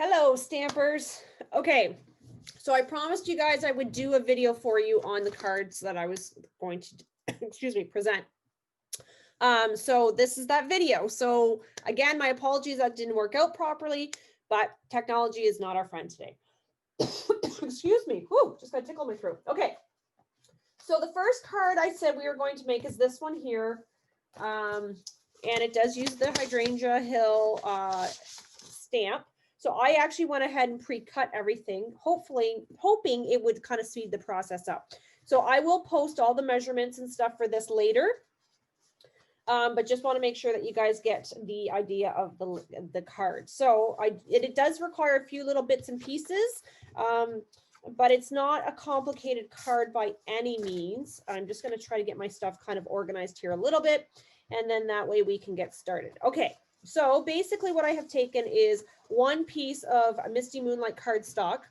Hello, stampers. Okay, so I promised you guys I would do a video for you on the cards that I was going to, excuse me, present. So this is that video. So again, my apologies that didn't work out properly, but technology is not our friend today. Excuse me. Whew, just got a tickle in my throat. Okay. So the first card I said we were going to make is this one here. And it does use the Hydrangea Hill stamp. So I actually went ahead and pre-cut everything, hoping it would kind of speed the process up. So I will post all the measurements and stuff for this later. But just want to make sure that you guys get the idea of the card. So it does require a few little bits and pieces, but it's not a complicated card by any means. I'm just going to try to get my stuff kind of organized here a little bit, and then that way we can get started. Okay. So basically what I have taken is one piece of Misty Moonlight cardstock,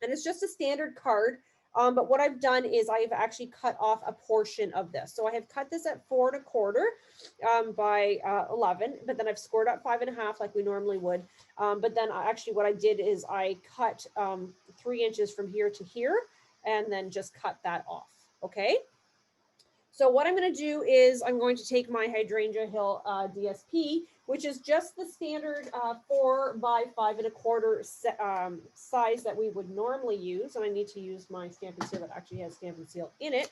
and it's just a standard card. But what I've done is I've actually cut off a portion of this. So I have cut this at 4 1/4 by 11, but then I've scored up 5 1/2 like we normally would. But then actually what I did is I cut 3 inches from here to here and then just cut that off. Okay. So what I'm going to do is I'm going to take my Hydrangea Hill DSP, which is just the standard 4 by 5 1/4 size that we would normally use. And I need to use my Stampin' Seal that actually has Stampin' Seal in it.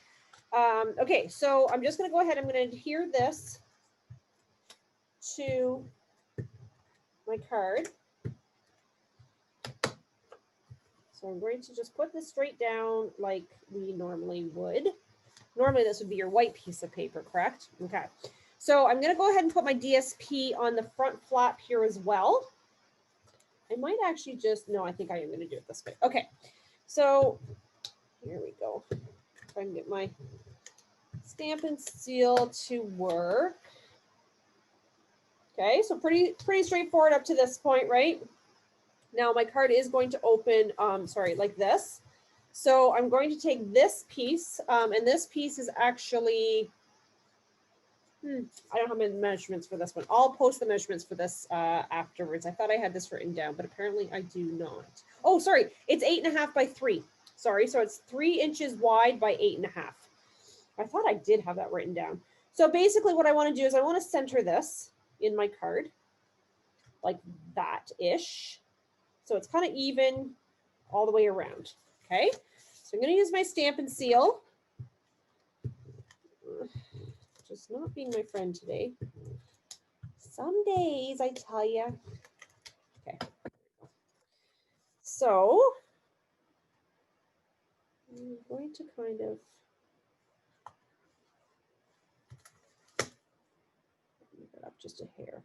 Okay, so I'm just going to go ahead. I'm going to adhere this to my card. So I'm going to just put this straight down like we normally would. Normally this would be your white piece of paper, correct? Okay. So I'm going to go ahead and put my DSP on the front flap here as well. I might actually just, no, I think I am going to do it this way. Okay. So here we go. If I can get my Stampin' Seal to work. Okay. So pretty straightforward up to this point, right? Now my card is going to open, like this. So I'm going to take this piece, and this piece is actually, I don't have any measurements for this one. I'll post the measurements for this afterwards. I thought I had this written down, but apparently I do not. Oh, sorry, it's 8 1/2 by 3. Sorry, so it's 3 inches wide by 8 1/2. I thought I did have that written down. So basically what I want to do is I want to center this in my card, like that-ish. So it's kind of even all the way around. Okay, so I'm going to use my Stampin' Seal. Just not being my friend today. Some days, I tell you. Okay. So I'm going to kind of move it up just a hair.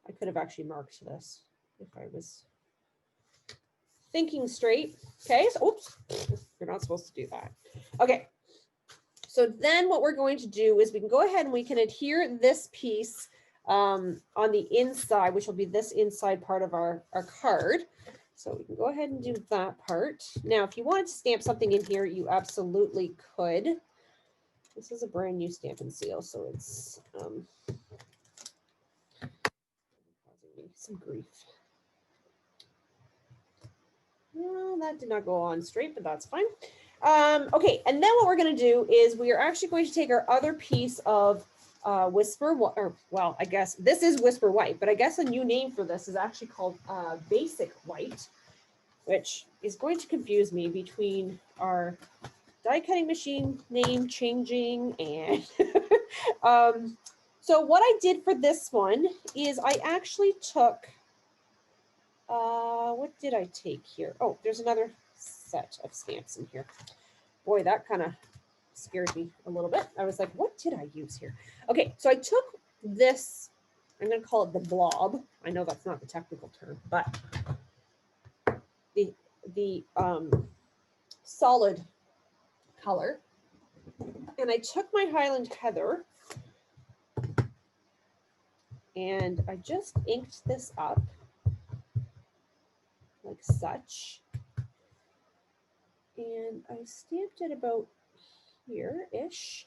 I could have actually marked this if I was thinking straight. Okay, so oops, you're not supposed to do that. Okay, so then what we're going to do is we can go ahead and we can adhere this piece on the inside, which will be this inside part of our card. So we can go ahead and do that part. Now, if you wanted to stamp something in here, you absolutely could. This is a brand new Stampin' Seal, so it's causing me some grief. No, that did not go on straight, but that's fine. Okay, and then what we're going to do is we are actually going to take our other piece of Whisper, or well, I guess this is Whisper White, but I guess a new name for this is actually called Basic White, which is going to confuse me between our die cutting machine name changing and so what I did for this one is I actually took what did I take here? Oh, there's another set of stamps in here. Boy, that kind of scared me a little bit. I was like, what did I use here? Okay, so I took this, I'm going to call it the blob. I know that's not the technical term, but the solid color. And I took my Highland Heather and I just inked this up like such. And I stamped it about here-ish.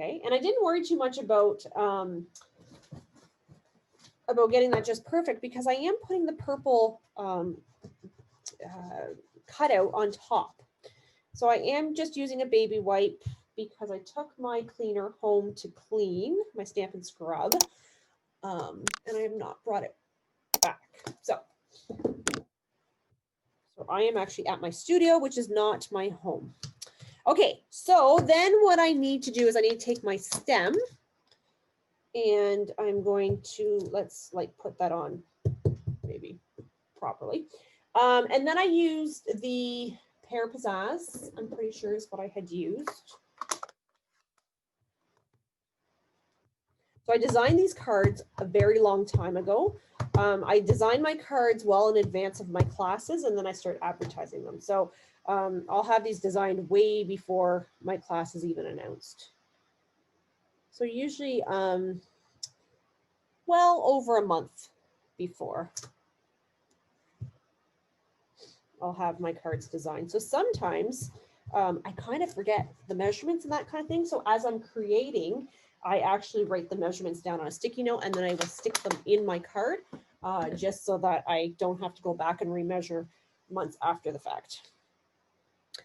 Okay, and I didn't worry too much about getting that just perfect because I am putting the purple cutout on top. So I am just using a baby wipe because I took my cleaner home to clean my Stampin' Scrub, and I have not brought it back. So I am actually at my studio, which is not my home. Okay, so then what I need to do is I need to take my stem and I'm going to, let's like put that on maybe properly. And then I used the Pear Pizzazz, I'm pretty sure is what I had used. So I designed these cards a very long time ago. I designed my cards well in advance of my classes and then I started advertising them. So I'll have these designed way before my class is even announced. So usually, well over a month before I'll have my cards designed. So sometimes I kind of forget the measurements and that kind of thing. So as I'm creating, I actually write the measurements down on a sticky note and then I will stick them in my card just so that I don't have to go back and remeasure months after the fact.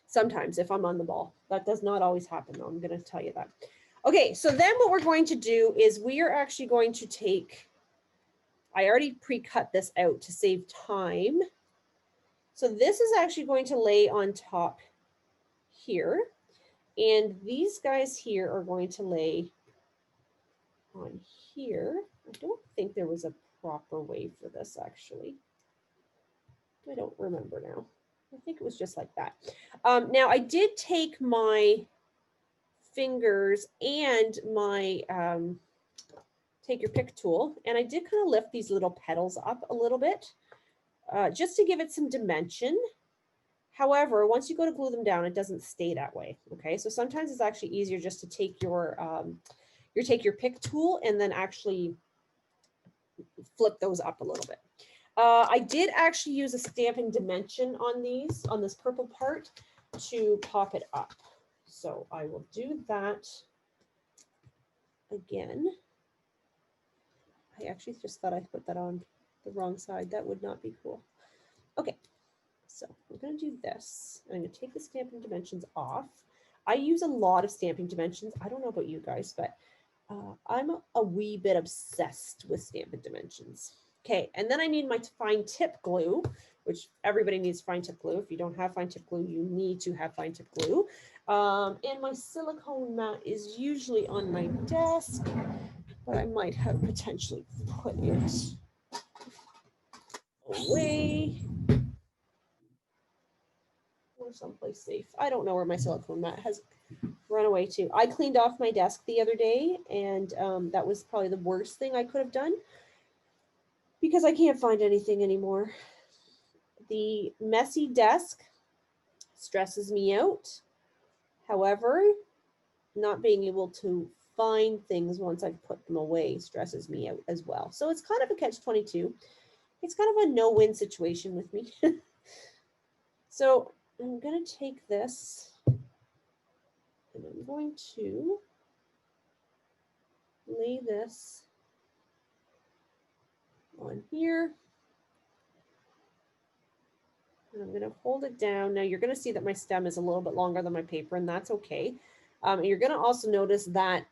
Sometimes if I'm on the ball. That does not always happen though, I'm going to tell you that. Okay, so then what we're going to do is we are actually going to take, I already pre-cut this out to save time. So this is actually going to lay on top here. And these guys here are going to lay on here. I don't think there was a proper way for this actually. I don't remember now. I think it was just like that. Now I did take my fingers and my take your pick tool and I did kind of lift these little petals up a little bit just to give it some dimension. However, once you go to glue them down, it doesn't stay that way. Okay, so sometimes it's actually easier just to take your pick tool and then actually flip those up a little bit. I did actually use a stamping dimension on these, on this purple part, to pop it up. So I will do that again. I actually just thought I put that on the wrong side. That would not be cool. Okay, so I'm going to do this. I'm going to take the stamping dimensions off. I use a lot of stamping dimensions. I don't know about you guys, but I'm a wee bit obsessed with stamping dimensions. Okay, and then I need my fine tip glue, which everybody needs fine tip glue. If you don't have fine tip glue, you need to have fine tip glue. And my silicone mat is usually on my desk, but I might have potentially put it away or someplace safe. I don't know where my silicone mat has run away to. I cleaned off my desk the other day, and that was probably the worst thing I could have done because I can't find anything anymore. The messy desk stresses me out. However, not being able to find things once I've put them away stresses me out as well. So it's kind of a catch-22. It's kind of a no-win situation with me. So I'm going to take this and I'm going to lay this on here. And I'm going to hold it down. Now you're going to see that my stem is a little bit longer than my paper, and that's okay. You're going to also notice that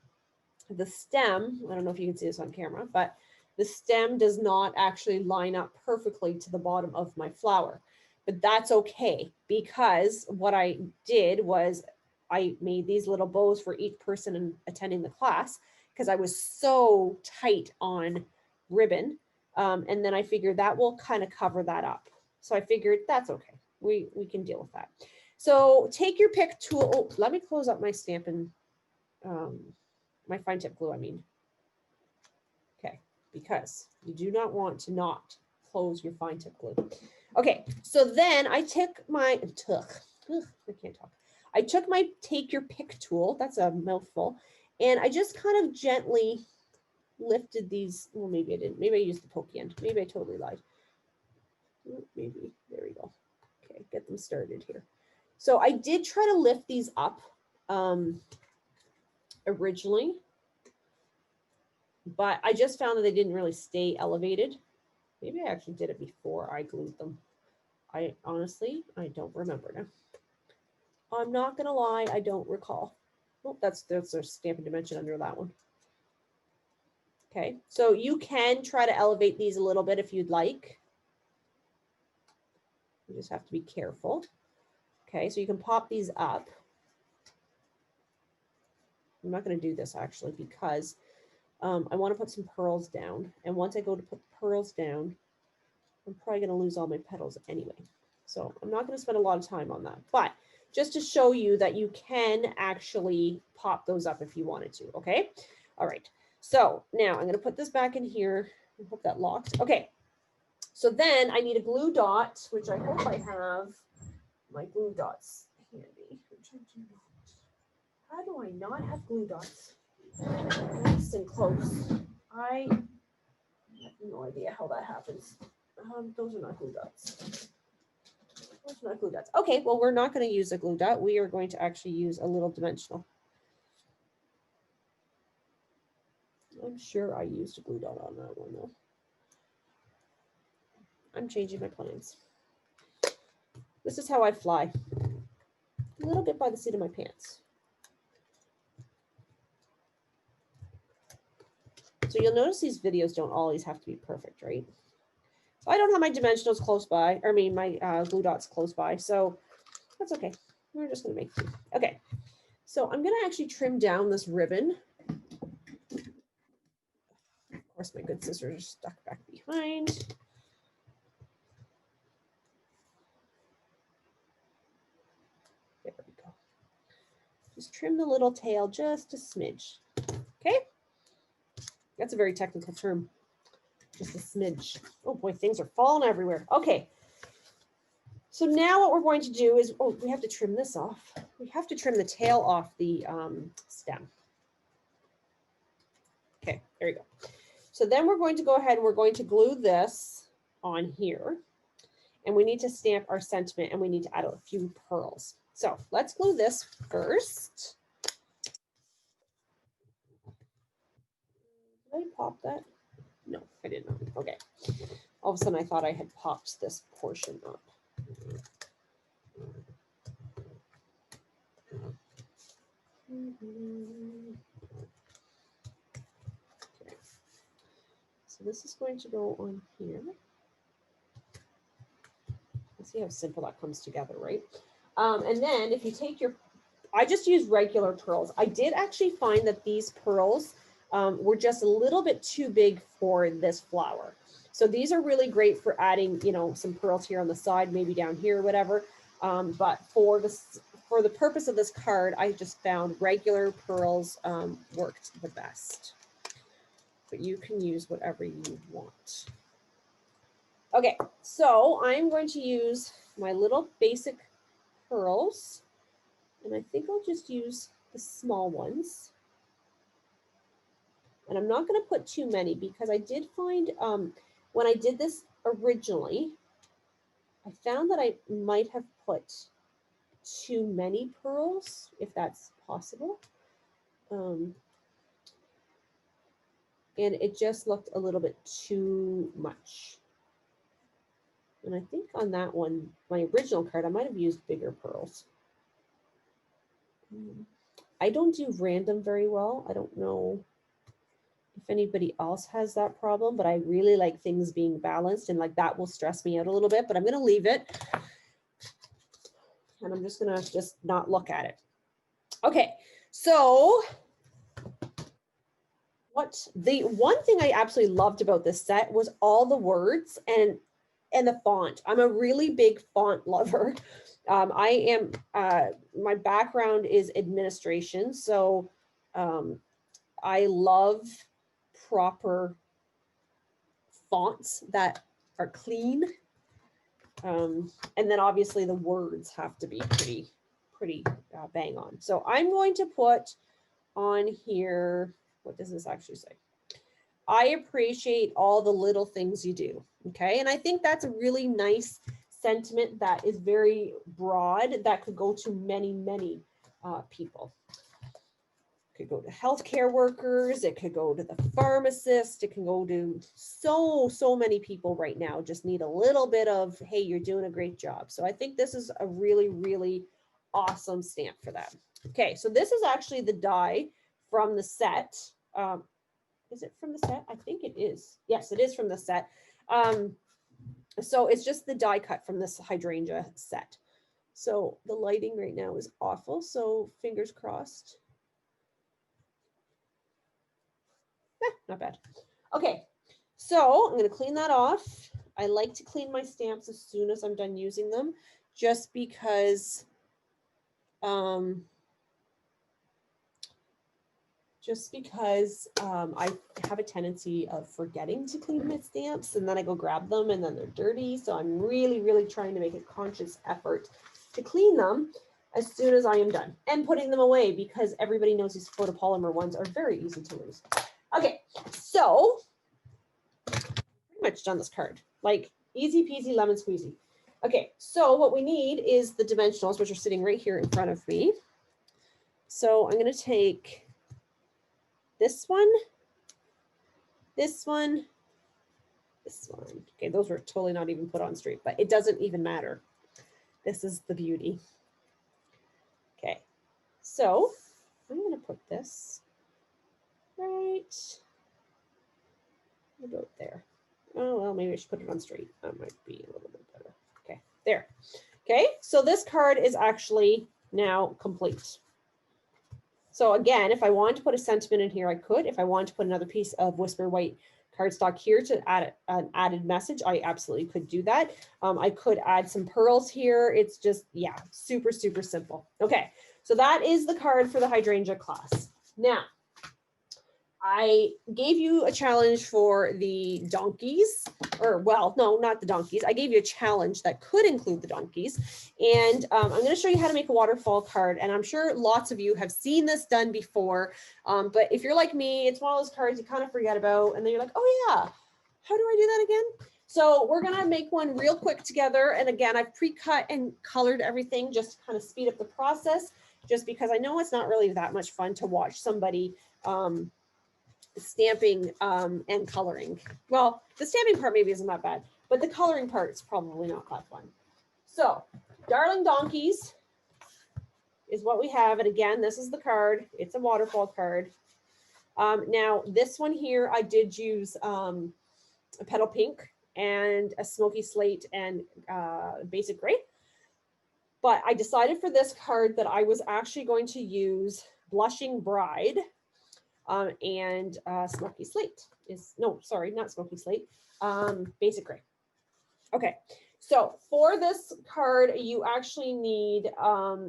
the stem, I don't know if you can see this on camera, but the stem does not actually line up perfectly to the bottom of my flower. But that's okay, because what I did was I made these little bows for each person attending the class because I was so tight on ribbon. And then I figured that will kind of cover that up. So I figured that's okay. We can deal with that. So take your pick tool. Oh, let me close up my Stampin', my fine tip glue, I mean. Okay, because you do not want to not close your fine tip glue. Okay, so then I took my, I can't talk. I took my take your pick tool, that's a mouthful, and I just kind of gently lifted these. Well, maybe I didn't. Maybe I used the pokey end. Maybe I totally lied. Maybe, there we go. Okay, get them started here. So I did try to lift these up originally, but I just found that they didn't really stay elevated. Maybe I actually did it before I glued them. I honestly don't remember now. I'm not gonna lie, I don't recall. Oh, that's a Stampin' Dimension under that one. Okay, so you can try to elevate these a little bit if you'd like. You just have to be careful. Okay, so you can pop these up. I'm not going to do this actually because I want to put some pearls down. And once I go to put the pearls down, I'm probably going to lose all my petals anyway. So I'm not going to spend a lot of time on that. But just to show you that you can actually pop those up if you wanted to. Okay. All right. So now I'm going to put this back in here. I hope that locked. Okay. So then I need a glue dot, which I hope I have my glue dots handy. How do I not have glue dots? Nice and close. I have no idea how that happens. Those are not glue dots. Those are not glue dots. Okay, well, we're not going to use a glue dot. We are going to actually use a little dimensional. I'm sure I used a glue dot on that one, though. I'm changing my plans. This is how I fly. A little bit by the seat of my pants. So you'll notice these videos don't always have to be perfect, right? So I don't have my dimensionals close by, or I mean my glue dots close by, so that's okay. We're just gonna make two. Okay, so I'm gonna actually trim down this ribbon. Of course, my good scissors are stuck back behind. There we go. Just trim the little tail just a smidge. Okay, that's a very technical term. Just a smidge. Oh boy, things are falling everywhere. Okay. So now what we're going to do is, oh, we have to trim this off. We have to trim the tail off the stem. Okay, there you go. So then we're going to go ahead and we're going to glue this on here. And we need to stamp our sentiment and we need to add a few pearls. So let's glue this first. Did I pop that? No, I did not. Okay. All of a sudden I thought I had popped this portion up. Okay. So this is going to go on here. Let's see how simple that comes together, right? And then if you take your, I just use regular pearls. I did actually find that these pearls were just a little bit too big for this flower. So these are really great for adding, you know, some pearls here on the side, maybe down here or whatever. But for the purpose of this card, I just found regular pearls worked the best. But you can use whatever you want. Okay, so I'm going to use my little basic pearls. And I think I'll just use the small ones. And I'm not going to put too many because I did find when I did this originally, I found that I might have put too many pearls, if that's possible. And it just looked a little bit too much. And I think on that one, my original card, I might have used bigger pearls. I don't do random very well. I don't know if anybody else has that problem, but I really like things being balanced, and like that will stress me out a little bit, but I'm going to leave it. And I'm just going to not look at it. Okay, so the one thing I absolutely loved about this set was all the words and the font. I'm a really big font lover. My background is administration, so I love proper fonts that are clean. And then obviously the words have to be pretty bang on. So I'm going to put on here, what does this actually say? I appreciate all the little things you do. Okay, and I think that's a really nice sentiment that is very broad that could go to many people. could go to healthcare workers, it could go to the pharmacist, it can go to so many people right now just need a little bit of, hey, you're doing a great job. So I think this is a really awesome stamp for that. Okay, so this is actually the die from the set. Is it from the set? I think it is. Yes, it is from the set. So it's just the die cut from this hydrangea set. So the lighting right now is awful, so fingers crossed. Not bad. Okay, so I'm going to clean that off. I like to clean my stamps as soon as I'm done using them, just because I have a tendency of forgetting to clean my stamps, and then I go grab them and then they're dirty. So I'm really trying to make a conscious effort to clean them as soon as I am done and putting them away, because everybody knows these photopolymer ones are very easy to lose. Okay, so pretty much done this card, like easy peasy lemon squeezy. Okay, so what we need is the dimensionals, which are sitting right here in front of me. So I'm going to take this one, this one, this one. Okay, those were totally not even put on straight, but it doesn't even matter. This is the beauty. Okay, so I'm going to put this right about there. Oh, well, maybe I should put it on straight. That might be a little bit better. Okay, there. Okay, so this card is actually now complete. So again, if I wanted to put a sentiment in here, I could. If I wanted to put another piece of Whisper White cardstock here to add an added message, I absolutely could do that. I could add some pearls here. It's just, yeah, super simple. Okay, so that is the card for the hydrangea class. Now, I gave you a challenge for the donkeys, or well, no, not the donkeys. I gave you a challenge that could include the donkeys. And I'm going to show you how to make a waterfall card. And I'm sure lots of you have seen this done before. But if you're like me, it's one of those cards you kind of forget about. And then you're like, oh yeah, how do I do that again? So we're going to make one real quick together. And again, I've pre-cut and colored everything just to kind of speed up the process, just because I know it's not really that much fun to watch somebody stamping and coloring. Well, the stamping part maybe isn't that bad, but the coloring part is probably not that fun. So, Darling Donkeys is what we have. And again, this is the card. It's a waterfall card. Now, this one here, I did use a petal pink and a smoky slate and basic gray. But I decided for this card that I was actually going to use Blushing Bride and smoky slate is, no, sorry, not smoky slate, basic gray. Okay, so for this card, you actually need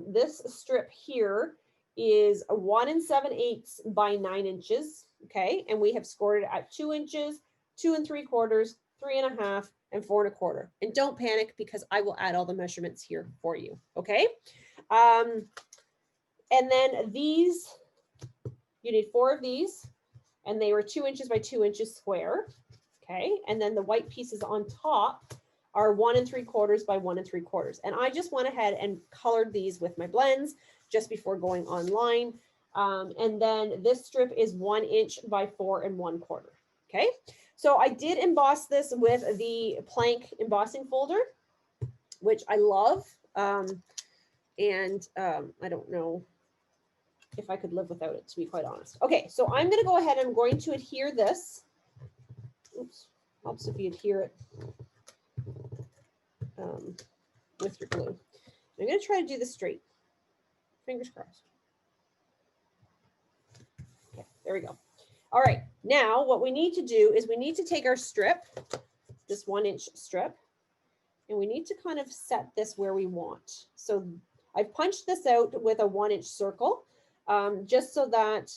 this strip here is 1 7/8 by 9 inches. Okay, and we have scored it at 2 inches, 2 3/4, 3 1/2, and 4 1/4. And don't panic, because I will add all the measurements here for you. Okay, and then these, you need 4 of these, and they were 2 inches by 2 inches square. Okay, and then the white pieces on top are 1 3/4 by 1 3/4. And I just went ahead and colored these with my blends just before going online. And then this strip is 1 inch by 4 1/4. Okay, so I did emboss this with the plank embossing folder, which I love. I don't know if I could live without it, to be quite honest. Okay, so I'm going to go ahead and I'm going to adhere this. Oops, helps if you adhere it with your glue. I'm going to try to do this straight. Fingers crossed. Okay, there we go. All right, now what we need to do is we need to take our strip, this 1 inch strip, and we need to kind of set this where we want. So I've punched this out with a 1 inch circle, just so that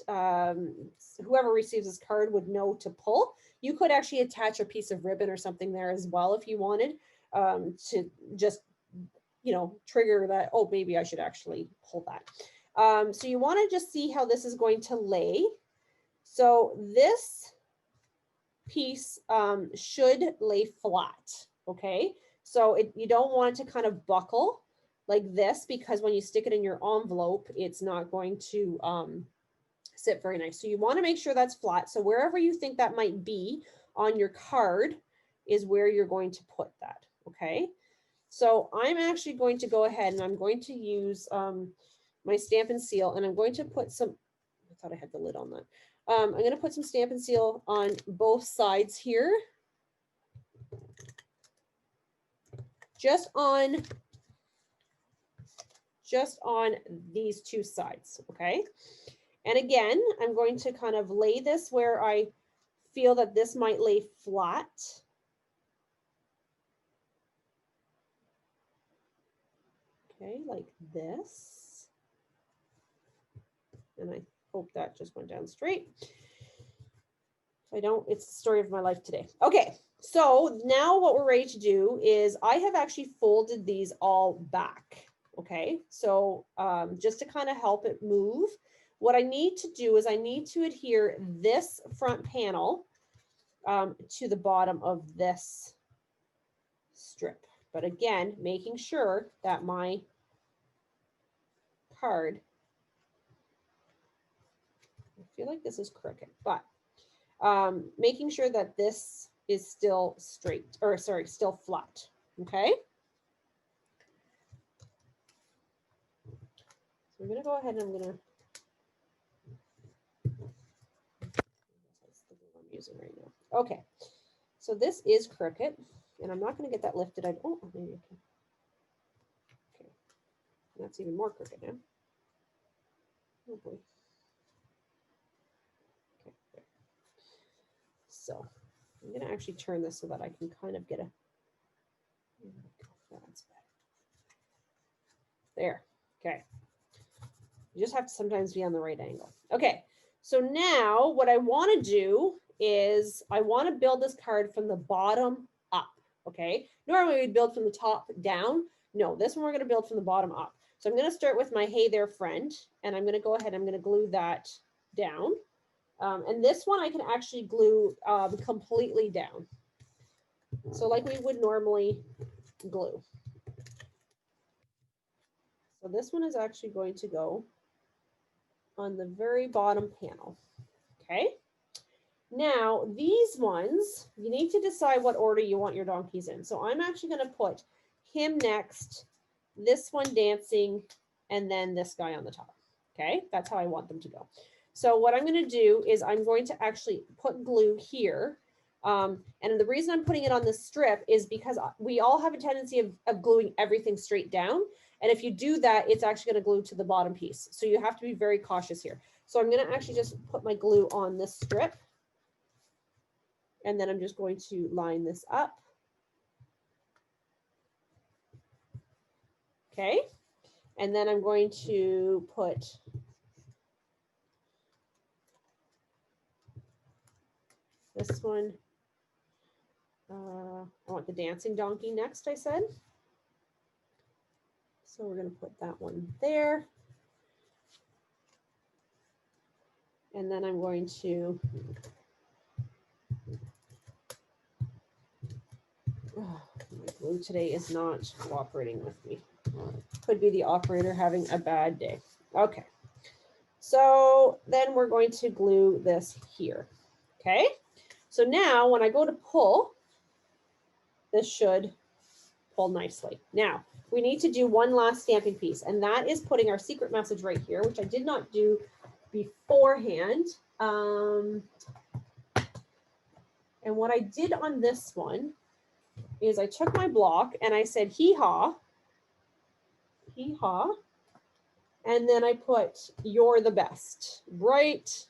whoever receives this card would know to pull. You could actually attach a piece of ribbon or something there as well if you wanted, to just, you know, trigger that, oh, maybe I should actually pull that. So you want to just see how this is going to lay. So this piece should lay flat, okay? So you don't want it to kind of buckle like this, because when you stick it in your envelope, it's not going to sit very nice. So you want to make sure that's flat. So wherever you think that might be on your card is where you're going to put that, okay? So I'm actually going to go ahead and I'm going to use my Stampin' Seal, and I'm going to put some, I thought I had the lid on that. I'm going to put some Stampin' Seal on both sides here. Just on these two sides, okay? And again, I'm going to kind of lay this where I feel that this might lay flat. Okay, like this. And I hope that just went down straight. If I don't, it's the story of my life today. Okay, so now what we're ready to do is I have actually folded these all back. Okay, so just to kind of help it move, what I need to do is I need to adhere this front panel to the bottom of this strip. But again, making sure that my card, I feel like this is crooked, but making sure that this is still straight, or sorry, still flat, okay? So I'm gonna go ahead and I'm gonna, that's the glue I'm using right now. Okay, so this is crooked, and I'm not gonna get that lifted. Oh, maybe I can. Okay, that's even more crooked now. Oh boy. Okay, there. So I'm gonna actually turn this so that I can kind of get a, that's better. There, okay. You just have to sometimes be on the right angle. Okay, so now what I want to do is I want to build this card from the bottom up, okay? Normally we'd build from the top down. No, this one we're going to build from the bottom up. So I'm going to start with my Hey There Friend, and I'm going to go ahead, I'm going to glue that down. And this one I can actually glue completely down. So like we would normally glue. So this one is actually going to go on the very bottom panel, okay? Now, these ones, you need to decide what order you want your donkeys in. So I'm actually going to put him next, this one dancing, and then this guy on the top, okay? That's how I want them to go. So what I'm going to do is I'm going to actually put glue here. And the reason I'm putting it on this strip is because we all have a tendency of gluing everything straight down. And if you do that, it's actually going to glue to the bottom piece. So you have to be very cautious here. So I'm going to actually just put my glue on this strip. And then I'm just going to line this up. Okay. And then I'm going to put this one. I want the dancing donkey next, I said. So we're going to put that one there. And then I'm going to, oh, my glue today is not cooperating with me. Could be the operator having a bad day. Okay. So then we're going to glue this here. Okay. So now when I go to pull, this should pull nicely. Now, we need to do one last stamping piece, and that is putting our secret message right here, which I did not do beforehand. And what I did on this one is I took my block and I said, hee-haw, hee-haw, and then I put, you're the best, right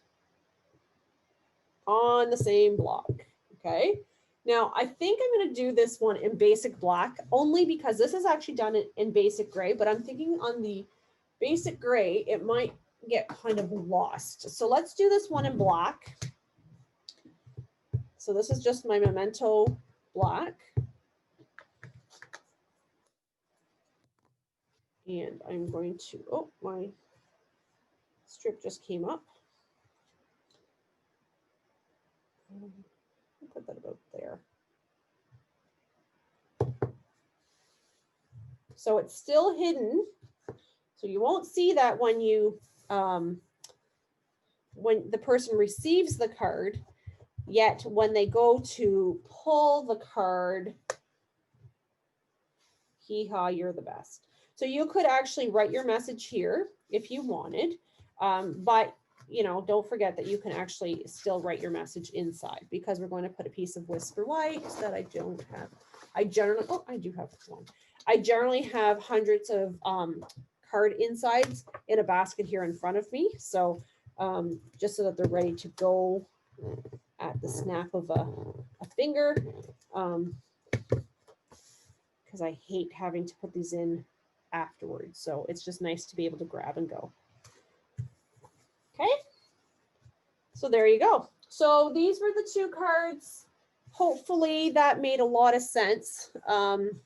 on the same block, okay? Now, I think I'm going to do this one in basic black only because this is actually done in basic gray, but I'm thinking on the basic gray, it might get kind of lost. So let's do this one in black. So this is just my Memento black. And I'm going to, oh, my strip just came up. I'll put that about there. So it's still hidden. So you won't see that when you when the person receives the card, yet when they go to pull the card, hee haw, you're the best. So you could actually write your message here if you wanted, but you know, don't forget that you can actually still write your message inside, because we're going to put a piece of Whisper White that I don't have. I generally, oh, I do have one. I generally have hundreds of card insides in a basket here in front of me. So just so that they're ready to go at the snap of a finger. Because I hate having to put these in afterwards. So it's just nice to be able to grab and go. Okay. So there you go. So these were the 2 cards. Hopefully that made a lot of sense. And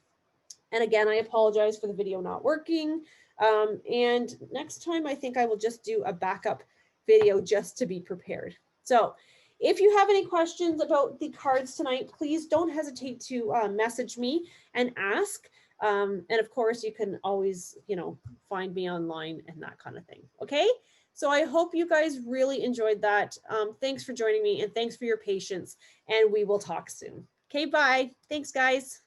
again, I apologize for the video not working. And next time, I think I will just do a backup video just to be prepared. So if you have any questions about the cards tonight, please don't hesitate to message me and ask. And of course, you can always, you know, find me online and that kind of thing. Okay. So I hope you guys really enjoyed that. Thanks for joining me, and thanks for your patience, and we will talk soon. Okay, bye. Thanks, guys.